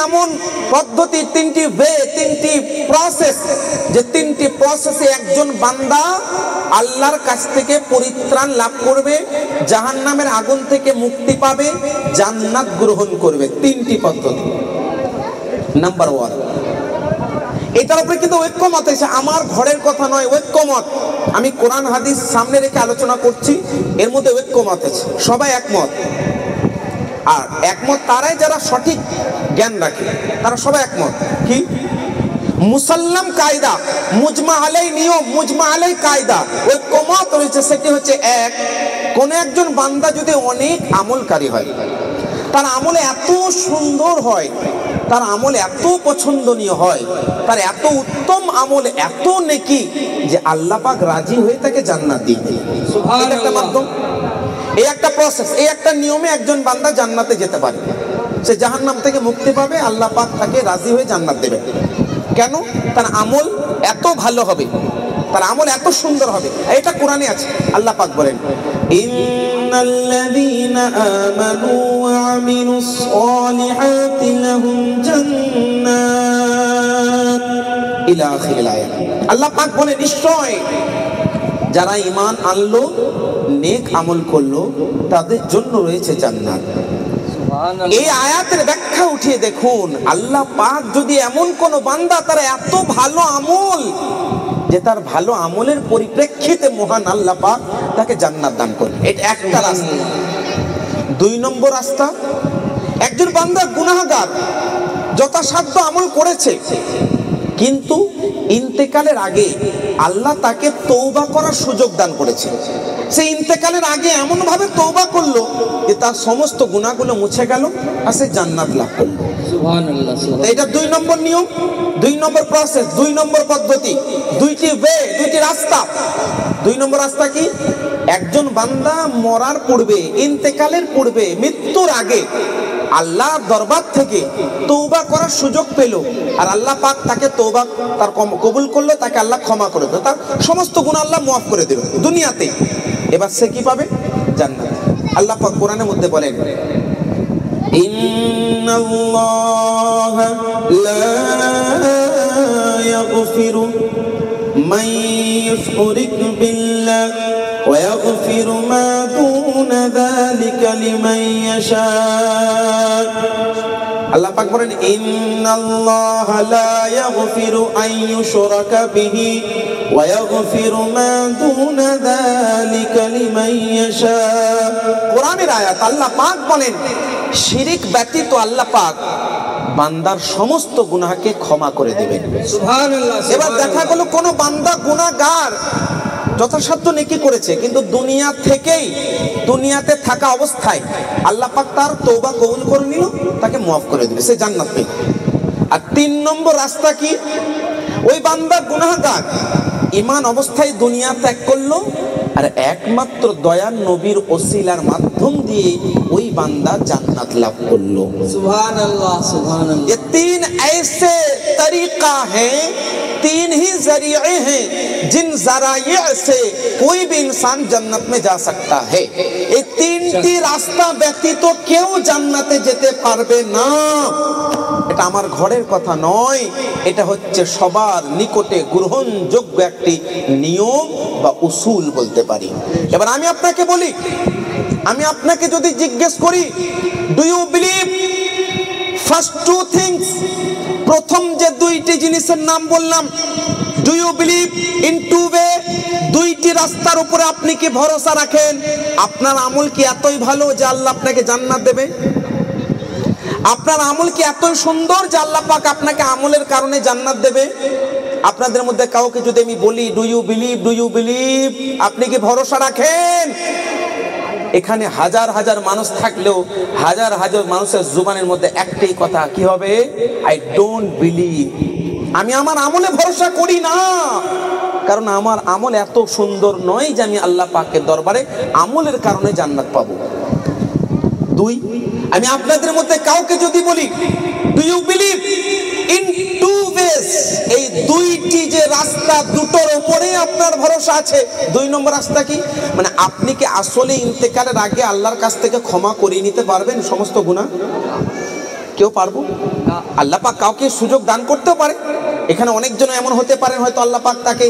এমন পদ্ধতি, তিনটি ওয়ে, তিনটি প্রসেস, যে তিনটি প্রসেসে একজন বান্দা আল্লাহর কাছ থেকে পরিত্রাণ লাভ করবে, জাহান্নামের আগুন থেকে মুক্তি পাবে, জান্নাত গ্রহণ করবে। তিনটি পদ্ধতি। নাম্বার 1, এটার উপরে কিন্তু ঐক্যমত এসে, আমার ঘরের কথা নয়, ঐক্যমত। আমি কোরআন হাদিস সামনে রেখে আলোচনা করছি, এর মধ্যে ঐক্যমত আছে, সবাই একমত। আর একমত তারাই যারা সঠিক জ্ঞান রাখে, তারা সবাই একমত। কি? মুসাল্লাম কায়দা, মুজমা আলাই নিয়ম, মুজমা আলাই কায়দা, ঐক্যমত রয়েছে। সেটি হচ্ছে এক, কোন একজন বান্দা যদি অনেক আমলকারী হয়, তার আমলে এত সুন্দর হয়, তার আমল এত পছন্দনীয় হয়, তার এত উত্তম আমল, এত নেকি, যে আল্লাহ পাক রাজি হয়ে তাকে জান্নাত দিয়ে দেয়। এটা একটা মাধ্যম, এই একটা প্রসেস, এই একটা নিয়মে একজন বান্দা জান্নাতে যেতে পারে। সে জাহান্নাম থেকে মুক্তি পাবে, আল্লাহ পাক তাকে রাজি হয়ে জান্নাত দেবে। কেন? তার আমল এত ভালো হবে, তার আমল এত সুন্দর হবে। এটা কোরআনে আছে। আল্লাহ পাক বলেন, ইন্নাল্লাযীনা আমানু ওয়া আমিলুস সালিহাতি লাহুম জান্নাত ইলা আখিরিল আয়াত। আল্লাহ পাক বলে, নিশ্চয় যারা ঈমান আনলো, নেক আমল করলো, তাদের জন্য রয়েছে জান্নাত। এই আয়াতের ব্যাখ্যা উঠিয়ে দেখুন, আল্লাহ পাক যদি এমন কোন বান্দা, তার এত ভালো আমল, যে তার ভালো আমলের পরিপ্রেক্ষিতে মহান আল্লাহ পাক তাকে জান্নাত দান করবে। এটা একটা রাস্তা। 2 নম্বর রাস্তা, একজন বান্দা গুনাহগার, যথাসাধ্য আমল করেছে, কিন্তু ইন্তেকালের আগে আল্লাহ তাকে তওবা করার সুযোগ দান করেছে। সে ইন্তেকালের আগে এমন ভাবে তওবা করলো যে তার সমস্ত গুনাহগুলো মুছে গেল, আর সে জান্নাত লাভ করলো। সুবহানাল্লাহ। এটা 2 নম্বর নিয়ম, 2 নম্বর প্রসেস, 2 নম্বর পদ্ধতি, 2টি ওয়ে, 2টি রাস্তা। 2 নম্বর রাস্তা কি? একজন বান্দা মরার পূর্বে, ইন্তেকালের পূর্বে, মৃত্যুর আগে আল্লাহর দরবার থেকে তওবা করার সুযোগ পেল, আর আল্লাহ পাক তাকে তওবা তার কবুল করলো, তাকে আল্লাহ ক্ষমা করে দিল, তার সমস্ত গুনাহ আল্লাহ মাফ করে দিল দুনিয়াতে। এবার সে কি পাবে? জান্নাত। আল্লাহ পাক কোরআনের মধ্যে বলেন, ইন্নাল্লাহা লা ইয়াগফিরু মান ইউশরিক বিল্লাহ ওয়া ইয়াগফিরু মা দুনা যালিকা লিমান ইয়াশা। আল্লাহ পাক বলেন, ইন্নাল্লাহা লা ইয়াগফিরু আন ইউশরাকা বিহি ওয়া ইয়াগফিরু মা দুনা যালিকা লিমান ইয়াশা। কোরআনের আয়াত। আল্লাহ পাক বলেন, শিরিক ব্যতীত আল্লাহ পাক বান্দার সমস্ত গুনাহকে ক্ষমা করে দেবেন। সুবহানাল্লাহ। এবার দেখা গেল কোন বান্দা গুনাহগার, যথাসাধ্য নেকি করেছে, কিন্তু দুনিয়া থেকেই, দুনিয়াতে থাকা অবস্থায় আল্লাহ পাক তার তওবা কবুল করে নিল, তাকে মাফ করে দিবে, সে জান্নাত পেল। আর 3 নম্বর রাস্তা কি? ওই বান্দা গুনাহগার ঈমান অবস্থায় দুনিয়া ত্যাগ করলো, আর একমাত্র দয়ার নবীর ওসিলার মাধ্যম দিয়ে ওই বান্দা জান্নাত লাভ করলো। সুবহানাল্লাহ, সুবহানাল্লাহ। ये 3 ऐसे तरीका हैं, 3 ही जरिए हैं जिन जराये से कोई भी इंसान जन्नत में जा सकता है। এই 3টি রাস্তা ব্যতীত কেউ জান্নাতে যেতে পারবে না। এটা আমার ঘরের কথা নয়, এটা হচ্ছে সবার নিকটে গ্রহণযোগ্য একটি নিয়ম বা উসুল বলতে পারি। এবার আমি আপনাকে বলি, আমি আপনাকে যদি জিজ্ঞেস করি, do you believe first 2 things, প্রথম যে 2টি জিনিসের নাম বললাম, do you believe in 2 way, 2টি রাস্তার উপরে আপনি কি ভরসা রাখেন? আপনার আমল কি এতই ভালো যে আল্লাহ আপনাকে জান্নাত দেবে? আপনার আমল কি এতই সুন্দর যে আল্লাহ পাক আপনাকে আমলের কারণে জান্নাত দেবে? আপনাদের মধ্যে কাউকে যদি আমি বলি, do you believe, do you believe, আপনি কি ভরসা রাখেন? এখানে হাজার হাজার মানুষ থাকলেও হাজার হাজার মানুষের জুবানের মধ্যে একটাই কথা, কি হবে? I don't believe. আমি আমার আমলে ভরসা করি না, কারণ আমার আমল এত সুন্দর নয় যে আমি আল্লাহ পাকের দরবারে আমলের কারণে জান্নাত পাবো। 2, আমি আপনাদের মধ্যে কাউকে যদি বলি, do you believe in 2 ways, এই 2টি যে রাস্তা, দুটোর উপরে আপনার ভরসা আছে। 2 নম্বর রাস্তা কি? মানে আপনি কি আসলে ইন্তেকালের আগে আল্লাহর কাছ থেকে ক্ষমা করিয়ে নিতে পারবেন সমস্ত গুনাহ? কেউ পারবো? আল্লাহ পাক কাউকে সুযোগ দান করতেও পারে। এখানে অনেকজন এমন হতে পারেন, হয়তো আল্লাহ পাক তাকে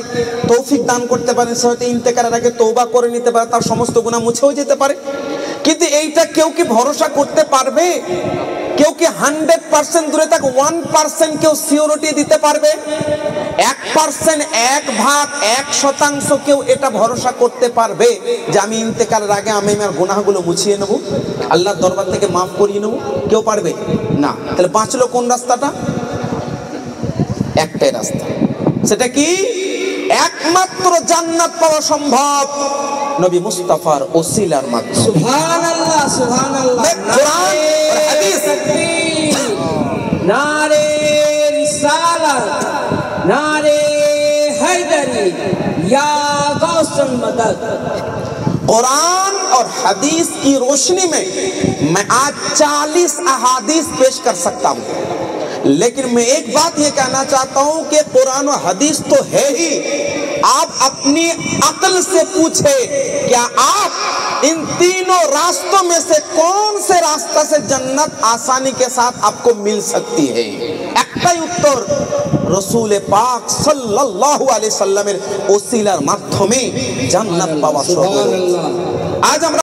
তৌফিক দান করতে পারেন, সে হয়তো ইন্তেকালের আগে তওবা করে নিতে পারে, তার সমস্ত গুনাহ মুছেও যেতে পারে। কিন্তু এইটা কেউ কি ভরসা করতে পারবে? কেউ কি 100% দূরে থাক 1% কেউ সিওরিটি দিতে পারবে? 1%, 1% কেউ এটা ভরসা করতে পারবে যে আমি ইন্তেকালের আগে আমি আমার গুনাহগুলো মুছিয়ে নেব, আল্লাহর দরবার থেকে মাফ করিয়ে নেব? কেউ পারবে না। তাহলে বাঁচলো কোন রাস্তাটা? একটাই রাস্তা, সেটা কি? একমাত্র জান্নাত পাওয়া সম্ভব নবী মুস্তাফার ওসিলার মাধ্যমে। সুবহানাল্লাহ, সুবহানাল্লাহ। কোরআন আর হাদিস। নারে রিসালাত, নারে हैदरी, या गौसुल मदद। कुरान और हदीस की रोशनी में मैं आज 40 अहादीस पेश कर सकता हूँ, लेकिन मैं एक बात ये कहना चाहता हूँ कि कुरान और हदीस तो है ही। आप अपनी अक्ल से पूछे, क्या आप इन तीनों रास्तों में से कौन से रास्ता से जन्नत आसानी के साथ आपको मिल सकती है? একটাই উত্তর, রসুল পাক সাল্লাল্লাহু আলাইহি সাল্লামের ওসিলার মাধ্যমে জান্নাত পাওয়া সম্ভব। আজ আমরা